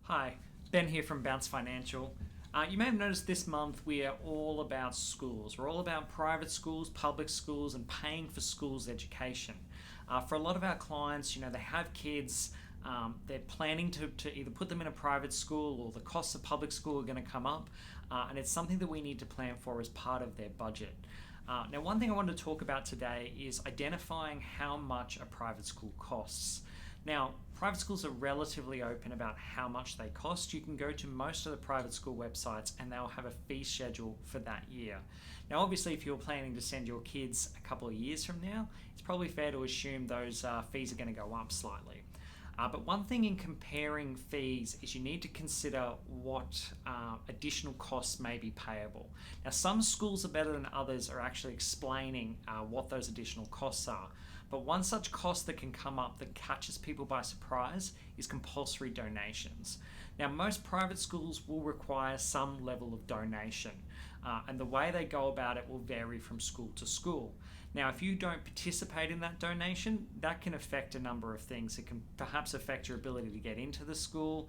Hi, Ben here from Bounce Financial. You may have noticed this month we are all about schools. We're all about private schools, public schools, and paying for schools education. For a lot of our clients, they have kids. They're planning to either put them in a private school or the costs of public school are going to come up, and it's something that we need to plan for as part of their budget. Now, one thing I wanted to talk about today is identifying how much a private school costs. Now, private schools are relatively open about how much they cost. You can go to most of the private school websites and they'll have a fee schedule for that year. Now, obviously, if you're planning to send your kids a couple of years from now, it's probably fair to assume those fees are going to go up slightly. But one thing in comparing fees is you need to consider what additional costs may be payable. Now, some schools are better than others are actually explaining what those additional costs are. But one such cost that can come up that catches people by surprise is compulsory donations. Now, most private schools will require some level of donation, and the way they go about it will vary from school to school. Now, if you don't participate in that donation, that can affect a number of things. It can perhaps affect your ability to get into the school.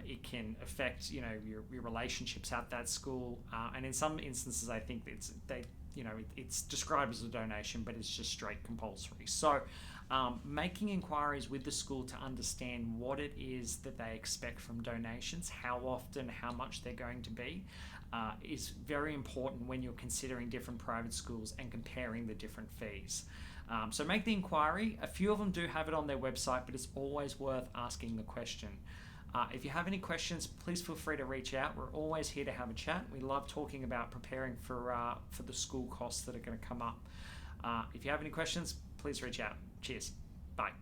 It can affect your relationships at that school, and in some instances, I think it's described as a donation, but it's just straight compulsory. So, making inquiries with the school to understand what it is that they expect from donations, how often, how much they're going to be, is very important when you're considering different private schools and comparing the different fees. So make the inquiry. A few of them do have it on their website, but it's always worth asking the question. If you have any questions, please feel free to reach out. We're always here to have a chat. We love talking about preparing for the school costs that are going to come up. If you have any questions, please reach out. Cheers. Bye.